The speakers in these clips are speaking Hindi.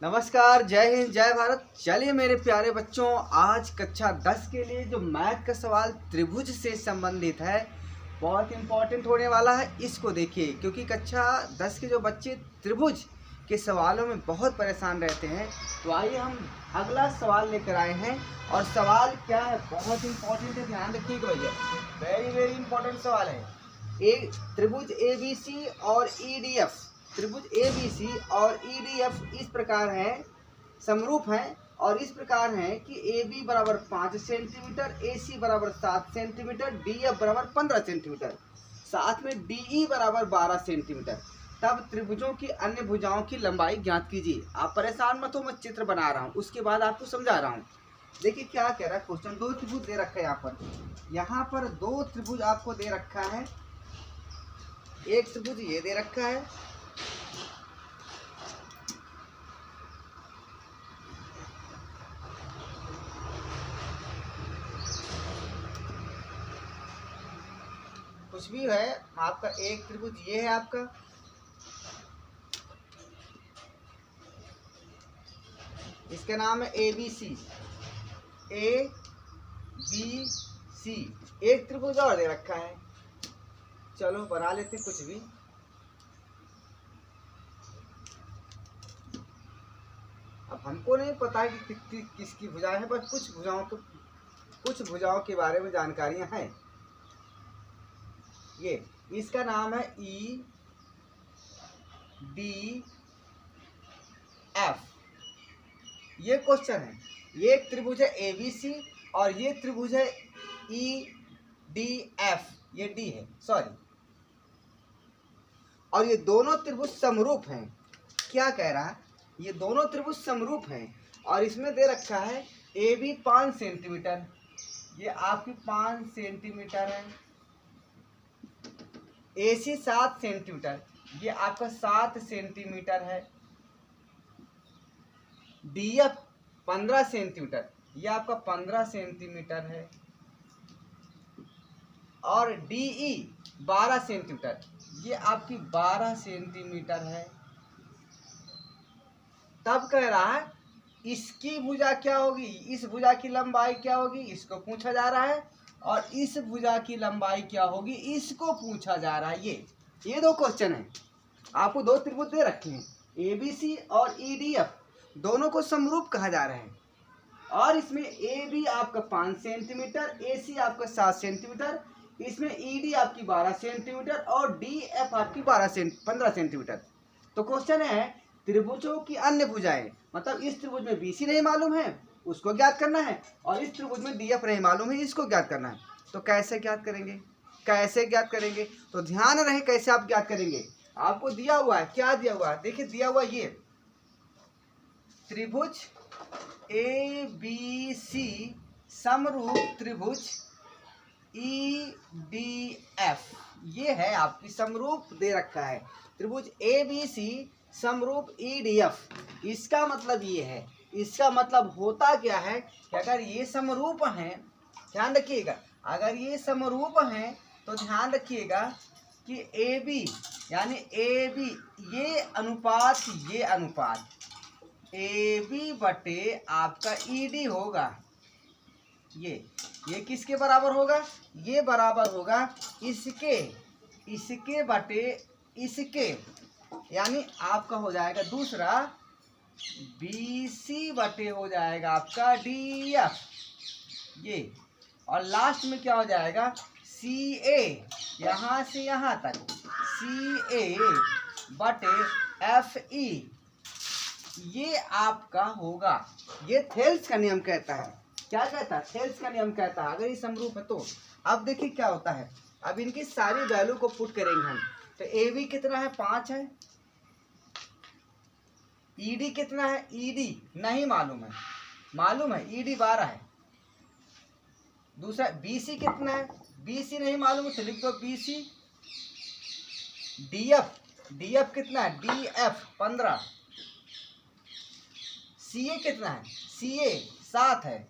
नमस्कार, जय हिंद, जय भारत। चलिए मेरे प्यारे बच्चों, आज कक्षा 10 के लिए जो मैथ का सवाल त्रिभुज से संबंधित है बहुत इंपॉर्टेंट होने वाला है। इसको देखिए, क्योंकि कक्षा 10 के जो बच्चे त्रिभुज के सवालों में बहुत परेशान रहते हैं। तो आइए हम अगला सवाल लेकर आए हैं। और सवाल क्या है, बहुत इंपॉर्टेंट है, ध्यान रखिएगा भैया, वेरी इंपॉर्टेंट सवाल है। एक त्रिभुज ABC और EDF, त्रिभुज ABC और EDF इस प्रकार है, समरूप हैं और इस प्रकार हैं कि AB बराबर 5 सेंटीमीटर, AC बराबर 7 सेंटीमीटर, DF बराबर 15 सेंटीमीटर, साथ में DE बराबर 12 सेंटीमीटर। तब त्रिभुजों की अन्य भुजाओं की लंबाई ज्ञात कीजिए। आप परेशान मत हो, मैं चित्र बना रहा हूँ, उसके बाद आपको समझा रहा हूँ। देखिए क्या कह रहा है क्वेश्चन। दो त्रिभुज दे रखा है यहाँ पर दो त्रिभुज आपको दे रखा है। एक त्रिभुज ये दे रखा है, कुछ भी है आपका। एक त्रिभुज ये है आपका, इसका नाम है ABC, ABC। एक त्रिभुज और दे रखा है, चलो बना लेते हैं कुछ भी। अब हमको नहीं पता है कि किसकी भुजाएं हैं, बस कुछ भुजाओं के बारे में जानकारियां हैं। ये इसका नाम है EDF। ये क्वेश्चन है। ये एक त्रिभुज है ABC और ये त्रिभुज है EDF, ये D है, सॉरी। और ये दोनों त्रिभुज समरूप हैं। क्या कह रहा है, ये दोनों त्रिभुज समरूप हैं और इसमें दे रखा है AB 5 सेंटीमीटर, ये आपकी 5 सेंटीमीटर है। AC 7 सेंटीमीटर, ये आपका 7 सेंटीमीटर है। DF 15 सेंटीमीटर, ये आपका 15 सेंटीमीटर है। और DE 12 सेंटीमीटर, ये आपकी 12 सेंटीमीटर है। तब कह रहा है इसकी भुजा क्या होगी, इस भुजा की लंबाई क्या होगी, इसको पूछा जा रहा है। और इस भुजा की लंबाई क्या होगी, इसको पूछा जा रहा है। ये दो क्वेश्चन है। आपको दो त्रिभुज दे रखे हैं, ABC और EDF, दोनों को समरूप कहा जा रहा है। और इसमें AB आपका 5 सेंटीमीटर, AC आपका 7 सेंटीमीटर, इसमें ED आपकी 12 सेंटीमीटर और DF आपकी 15 सेंटीमीटर। तो क्वेश्चन है त्रिभुजों की अन्य भुजाएं, मतलब इस त्रिभुज में BC नहीं मालूम है, उसको ज्ञात करना है, और इस त्रिभुज में DF नहीं मालूम है, इसको ज्ञात करना है। तो कैसे ज्ञात करेंगे, तो ध्यान रहे कैसे आप ज्ञात करेंगे। आपको दिया हुआ है, क्या दिया हुआ है, देखिए दिया हुआ ये त्रिभुज ABC समरूप त्रिभुज EDF, ये है आपकी समरूप दे रखा है। त्रिभुज ABC समरूप EDF, इसका मतलब ये है, इसका मतलब होता क्या है कि अगर ये समरूप हैं, ध्यान रखिएगा, अगर ये समरूप हैं तो ध्यान रखिएगा कि AB यानी AB ये अनुपात AB बटे आपका ED होगा। ये किसके बराबर होगा, ये बराबर होगा इसके बटे इसके, यानी आपका हो जाएगा दूसरा BC बटे हो जाएगा आपका DF, ये। और लास्ट में क्या हो जाएगा, CA, यहाँ से यहाँ तक CA बटे FE, ये आपका होगा। ये थेल्स का नियम कहता है। क्या कहता है, थेल्स का नियम कहता है, अगर ये समरूप है तो। अब देखिए क्या होता है, अब इनकी सारी वैल्यू को पुट करेंगे हम। तो AB कितना है, 5 है। ED कितना है, ED नहीं मालूम है, ED 12 है। दूसरा BC कितना है, BC नहीं मालूम है, तो लिख दो BC। DF कितना है, DF 15। CA कितना है, CA 7 है।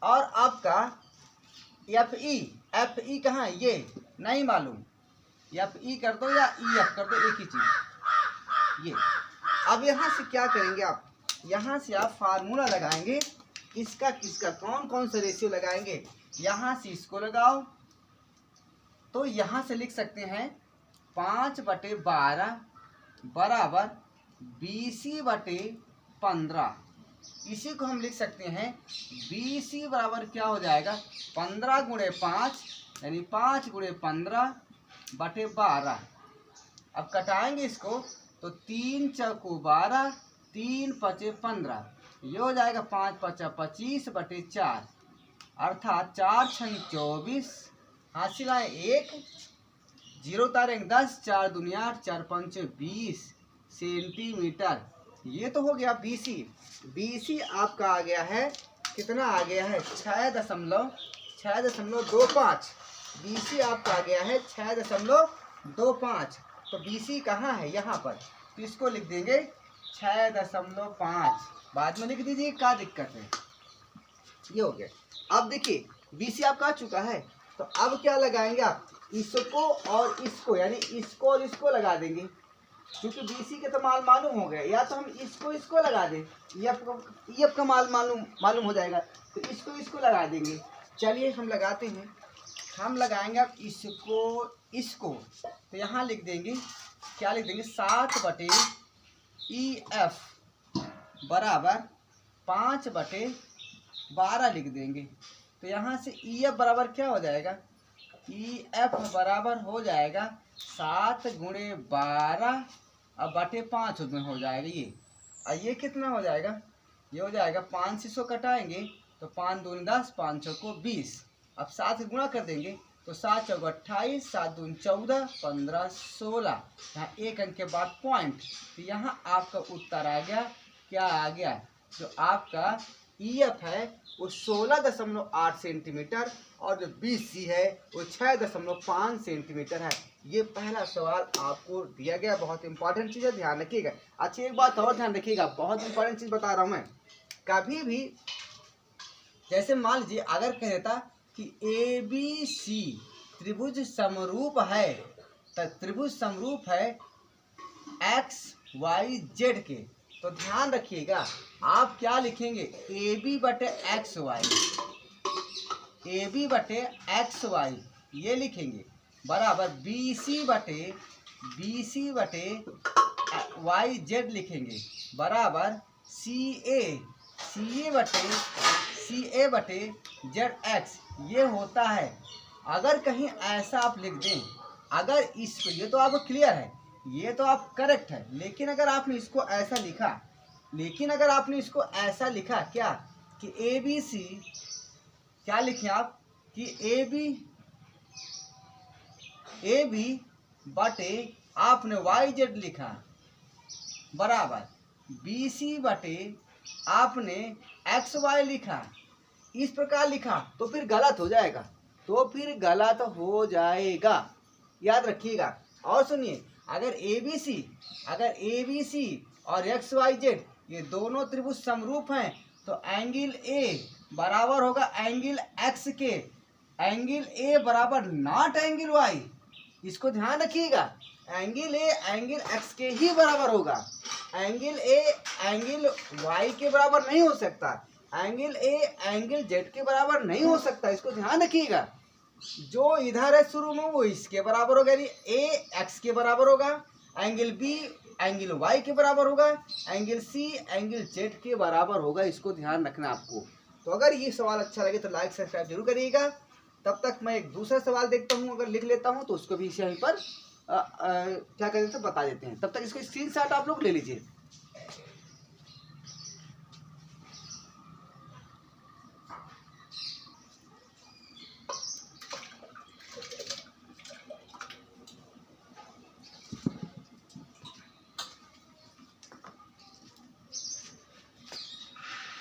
और आपका FE कहाँ है, ये नहीं मालूम, FE कर दो या EF कर दो, एक ही चीज। ये अब यहाँ से क्या करेंगे आप, यहाँ से आप फार्मूला लगाएंगे, इसका किसका कौन कौन सा रेशियो लगाएंगे। यहाँ से इसको लगाओ तो यहाँ से लिख सकते हैं 5/12 बराबर BC/15। इसी को हम लिख सकते हैं BC बराबर क्या हो जाएगा 15 × 5 यानी 5 × 15/12। अब कटाएंगे इसको तो 3 चौको 12, 3 पचे 15, ये हो जाएगा 5 पचा 25/4 अर्थात 4 छंग 24, हासिल आए 1, 0 उतारेंगे 10, 4 दूनी 8, 4 पंचे 20 सेंटीमीटर। ये तो हो गया BC। BC आपका आ गया है कितना आ गया है 6.25। BC आपका आ गया है 6.25। तो BC कहाँ है यहाँ पर, तो इसको लिख देंगे 6.5। बाद में लिख दीजिए, क्या दिक्कत है। ये हो गया। अब देखिए BC आपका आ चुका है, तो अब क्या लगाएंगे आप, इसको और इसको, यानी इसको और इसको लगा देंगे। क्योंकि BC के तो मालूम हो गया, या तो हम इसको लगा दें, ये आपका मालूम हो जाएगा, तो इसको लगा देंगे। चलिए हम लगाते हैं। हम लगाएंगे अब इसको, तो यहाँ लिख देंगे, क्या लिख देंगे 7/EF बराबर 5/12 लिख देंगे। तो यहाँ से EF बराबर क्या हो जाएगा, EF बराबर हो जाएगा 7 × 12 अब बटे 5 में हो जाएगा ये। और ये कितना हो जाएगा, ये हो जाएगा 5 से 100 कटाएंगे तो 5 दूनी 10, 5 चौको 20। अब 7 से गुणा कर देंगे तो 7 चौको 28, 7 दूनी 14, 15 16, यहाँ एक अंक के बाद पॉइंट। तो यहाँ आपका उत्तर आ गया, क्या आ गया, जो आपका EF है वो 16.8 सेंटीमीटर और जो BC है वो 6.5 सेंटीमीटर है। ये पहला सवाल आपको दिया गया, बहुत इंपॉर्टेंट चीज़ है, ध्यान रखिएगा। अच्छा एक बात और ध्यान रखिएगा, बहुत इंपॉर्टेंट चीज़ बता रहा हूँ मैं। कभी भी जैसे मान लीजिए अगर कह देता कि ABC त्रिभुज समरूप है, तो त्रिभुज समरूप है XYZ के, तो ध्यान रखिएगा आप क्या लिखेंगे AB/XY, AB/XY ये लिखेंगे बराबर BC/YZ लिखेंगे बराबर CA/ZX ये होता है। अगर कहीं ऐसा आप लिख दें, अगर इसको, ये तो आपको क्लियर है, ये तो आप करेक्ट है, लेकिन अगर आपने इसको ऐसा लिखा, क्या कि ABC, क्या लिखें आप कि AB बटे आपने YZ लिखा बराबर BC बटे आपने XY लिखा, इस प्रकार लिखा तो फिर गलत हो जाएगा, याद रखिएगा। और सुनिए, अगर ABC और XYZ ये दोनों त्रिभुज समरूप हैं तो एंगल A बराबर होगा एंगल X के, एंगल A बराबर नॉट एंगल Y। इसको ध्यान रखिएगा, एंगल A एंगल X के ही बराबर होगा, एंगल A एंगल Y के बराबर नहीं हो सकता, एंगल A एंगल Z के बराबर नहीं हो सकता। इसको ध्यान रखिएगा, जो इधर है शुरू में वो इसके बराबर होगा, यानी A X के बराबर होगा, एंगल B एंगल Y के बराबर होगा, एंगल C एंगल Z के बराबर होगा। इसको ध्यान रखना आपको। तो अगर ये सवाल अच्छा लगे तो लाइक सब्सक्राइब जरूर करिएगा। तब तक मैं एक दूसरा सवाल देखता हूँ, अगर लिख लेता हूँ तो उसको भी यहीं पर क्या कहते हैं बता देते हैं। तब तक इसको स्क्रीनशॉट आप लोग ले लीजिए।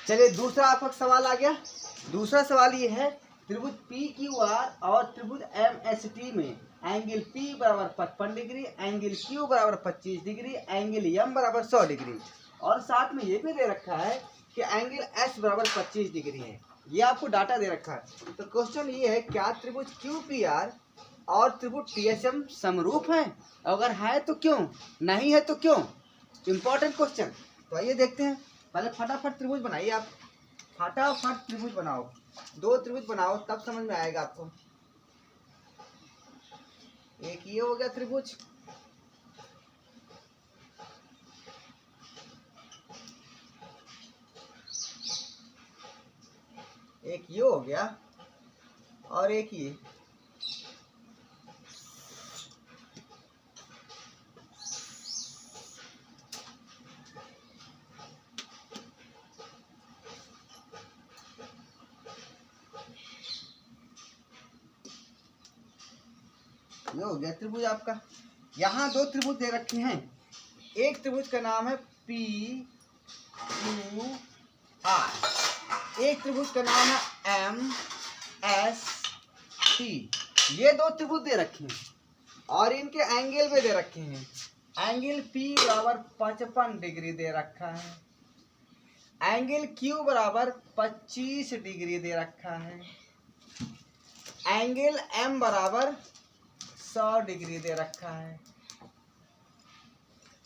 चलिए दूसरा आपका सवाल आ गया। दूसरा सवाल ये है, त्रिभुज PQR और त्रिभुज MST में एंगल P बराबर 55 डिग्री, एंगल Q बराबर 25 डिग्री, एंगल M बराबर 100 डिग्री, और साथ में ये भी दे रखा है कि एंगल S बराबर 25 डिग्री है। ये आपको डाटा दे रखा है। तो क्वेश्चन ये है, क्या त्रिभुज QPR और त्रिभुज TSM समरूप हैं? अगर है तो क्यों, नहीं है तो क्यों? Important question. तो आइए देखते हैं, पहले फटाफट त्रिभुज बनाइए आप, फटाफट त्रिभुज बनाओ, 2 त्रिभुज बनाओ तब समझ में आएगा आपको। एक ये हो गया त्रिभुज, एक ये हो गया, और एक ये। ये हो गया त्रिभुज आपका। यहाँ 2 त्रिभुज दे रखे हैं, एक त्रिभुज का नाम है PQR, एक त्रिभुज का नाम है MST। ये 2 त्रिभुज दे रखे हैं और इनके एंगल भी दे रखे हैं। एंगल P बराबर 55 डिग्री दे रखा है, एंगल Q बराबर 25 डिग्री दे रखा है, एंगल M बराबर 100 डिग्री दे रखा है,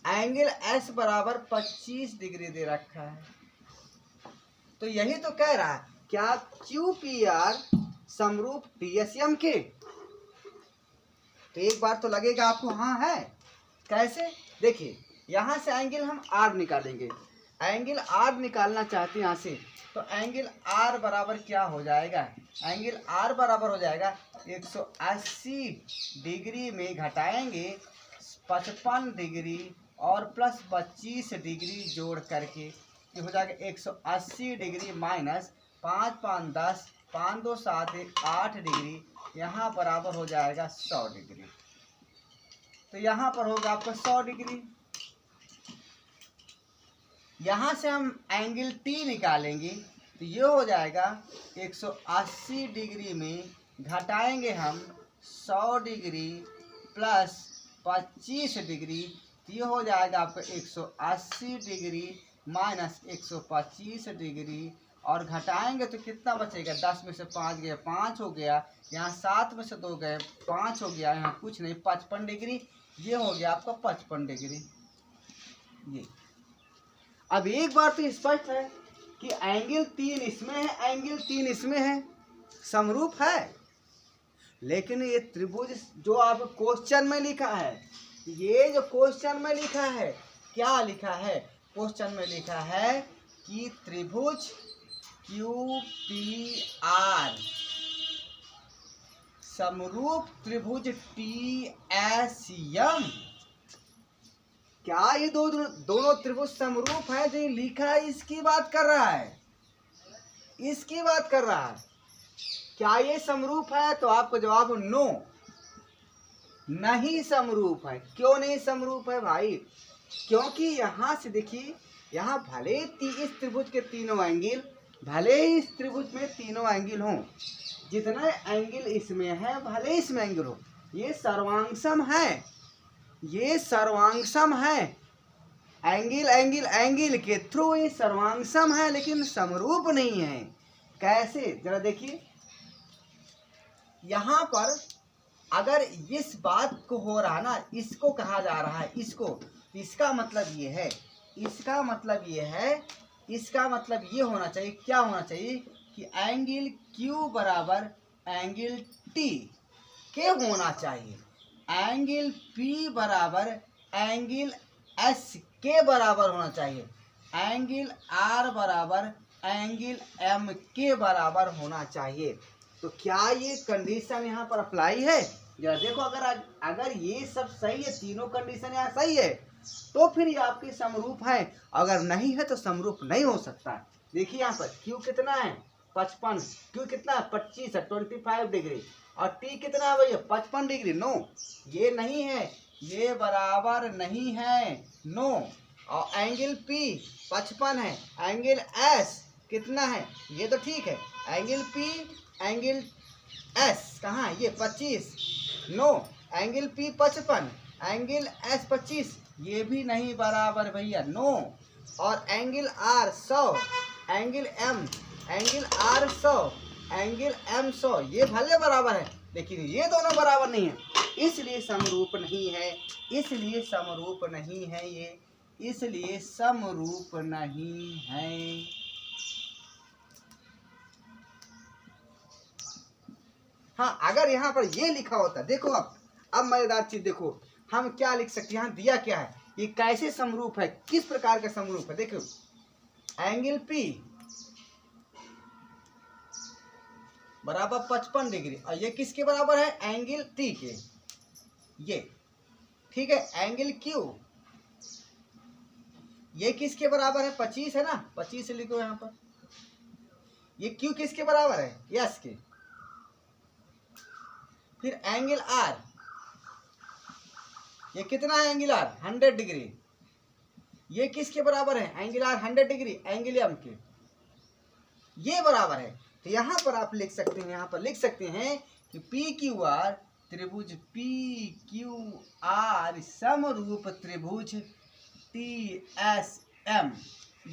एंगल S बराबर 25 डिग्री दे रखा है। तो यही तो कह रहा है, क्या QPR समरूप TSM के? तो एक बार तो लगेगा आपको हाँ है। कैसे? देखिए, यहाँ से एंगल हम R निकालेंगे, एंगल R निकालना चाहते हैं यहाँ से, तो एंगल R बराबर क्या हो जाएगा? एंगल R बराबर हो जाएगा 180 डिग्री में घटाएंगे 55 डिग्री और प्लस 25 डिग्री जोड़ करके, ये हो जाएगा 180 डिग्री माइनस 5 5 10, 5 2 7 1 8 डिग्री, यहाँ बराबर हो जाएगा 100 डिग्री। तो यहाँ पर होगा आपका 100 डिग्री। यहाँ से हम एंगल T निकालेंगे, तो ये हो जाएगा 180 डिग्री में घटाएंगे हम 100 डिग्री प्लस 25 डिग्री, ये हो जाएगा आपका 180 डिग्री माइनस 125 डिग्री, और घटाएंगे तो कितना बचेगा? 10 में से 5 गया 5 हो गया, यहाँ 7 में से 2 गए 5 हो गया, यहाँ कुछ नहीं 55 डिग्री, ये हो गया आपका 55 डिग्री। ये अब एक बार तो स्पष्ट है कि एंगल 3 इसमें है, एंगल 3 इसमें है, समरूप है। लेकिन ये त्रिभुज जो आप क्वेश्चन में लिखा है, ये जो क्वेश्चन में लिखा है, क्या लिखा है? क्वेश्चन में लिखा है कि त्रिभुज QPR समरूप त्रिभुज TSM। क्या ये दोनों त्रिभुज समरूप हैं? जो लिखा है इसकी बात कर रहा है, इसकी बात कर रहा है। क्या ये समरूप है? तो आपको जवाब नो, नहीं समरूप है। क्यों नहीं समरूप है भाई? क्योंकि यहाँ से देखिए, यहाँ भले इस त्रिभुज के तीनों एंगल, भले ही इस त्रिभुज में तीनों एंगल हों, जितना एंगल इसमें है भले इसमें एंगल हो, ये सर्वांगसम है, ये सर्वांगसम है। एंगल एंगल एंगल के थ्रू ये सर्वांगसम है, लेकिन समरूप नहीं है। कैसे? जरा देखिए, यहाँ पर अगर इस बात को हो रहा ना, इसको कहा जा रहा है, इसको, इसका मतलब ये है, इसका मतलब ये है, इसका मतलब ये होना चाहिए, क्या होना चाहिए कि एंगल Q बराबर एंगल T के होना चाहिए, एंगल P बराबर एंगल S के बराबर होना चाहिए, एंगल R बराबर एंगल M के बराबर होना चाहिए। तो क्या ये कंडीशन यहाँ पर अप्लाई है? जरा देखो, अगर ये सब सही है, तीनों कंडीशन यहाँ सही है, तो फिर ये आपके समरूप है। अगर नहीं है तो समरूप नहीं हो सकता। देखिए यहाँ पर Q कितना है? 55, Q कितना है? 25 है, 25 डिग्री, और T कितना है भैया? 55 डिग्री। नो, ये नहीं है, ये बराबर नहीं है, नो। और एंगल P 55 है, एंगल S कितना है? ये तो ठीक है, एंगल P एंगल S कहाँ है? ये 25, no. Angle P 55, angle S 25, ये भी नहीं बराबर भैया, नो। और angle R 100, angle R 100, angle M 100, ये भले बराबर है, लेकिन ये दोनों बराबर नहीं है, इसलिए समरूप नहीं है, इसलिए समरूप नहीं है ये। इसलिए समरूप नहीं है। हाँ, अगर यहाँ पर ये लिखा होता, देखो अब मजेदार चीज देखो, हम क्या लिख सकते हैं, यहाँ दिया क्या है, ये कैसे समरूप है, किस प्रकार का समरूप है। देखो एंगल P बराबर 55 डिग्री, और ये किसके बराबर है, एंगल T के, ये ठीक है। एंगल Q ये किसके बराबर है, 25 है ना, 25 लिखो यहाँ पर। ये Q किसके बराबर है, यस के। फिर एंगल R ये कितना है, एंगल R 100 डिग्री, ये किसके बराबर है, angle R 100 degree, angle M के, ये बराबर है। तो यहाँ पर आप लिख सकते हैं, यहाँ पर लिख सकते हैं कि PQR त्रिभुज PQR समरूप त्रिभुज TSM,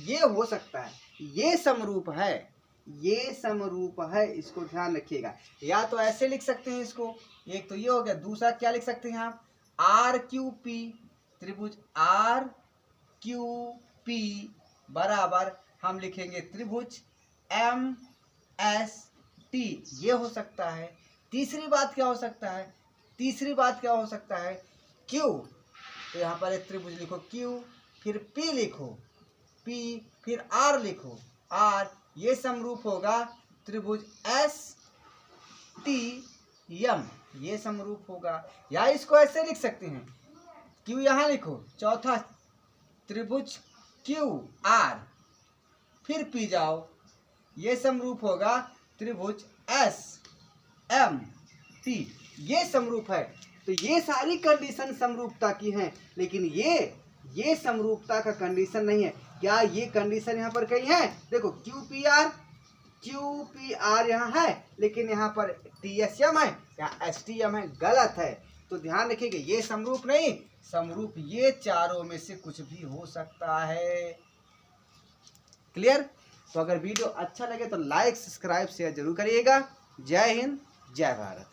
ये हो सकता है, ये समरूप है, ये समरूप है, इसको ध्यान रखिएगा। या तो ऐसे लिख सकते हैं इसको, एक तो ये हो गया, दूसरा क्या लिख सकते हैं आप, RQP त्रिभुज RQP बराबर हम लिखेंगे त्रिभुज MST, ये हो सकता है। तीसरी बात क्या हो सकता है, तीसरी बात क्या हो सकता है, Q, तो यहाँ पर एक त्रिभुज लिखो Q, फिर P लिखो P, फिर R लिखो R, ये समरूप होगा त्रिभुज STM, ये समरूप होगा। या इसको ऐसे लिख सकते हैं, Q यहाँ लिखो, चौथा त्रिभुज QR, फिर P जाओ, ये समरूप होगा त्रिभुज SMT, ये समरूप है। तो ये सारी कंडीशन समरूपता की हैं, लेकिन ये समरूपता का कंडीशन नहीं है। क्या ये कंडीशन यहाँ पर कहीं है, देखो QPR यहाँ है, लेकिन यहाँ पर TSM है या STM है, गलत है। तो ध्यान रखिएगा, ये समरूप नहीं, समरूप ये चारों में से कुछ भी हो सकता है। क्लियर। तो अगर वीडियो अच्छा लगे तो लाइक सब्सक्राइब शेयर जरूर करिएगा। जय हिंद, जय भारत।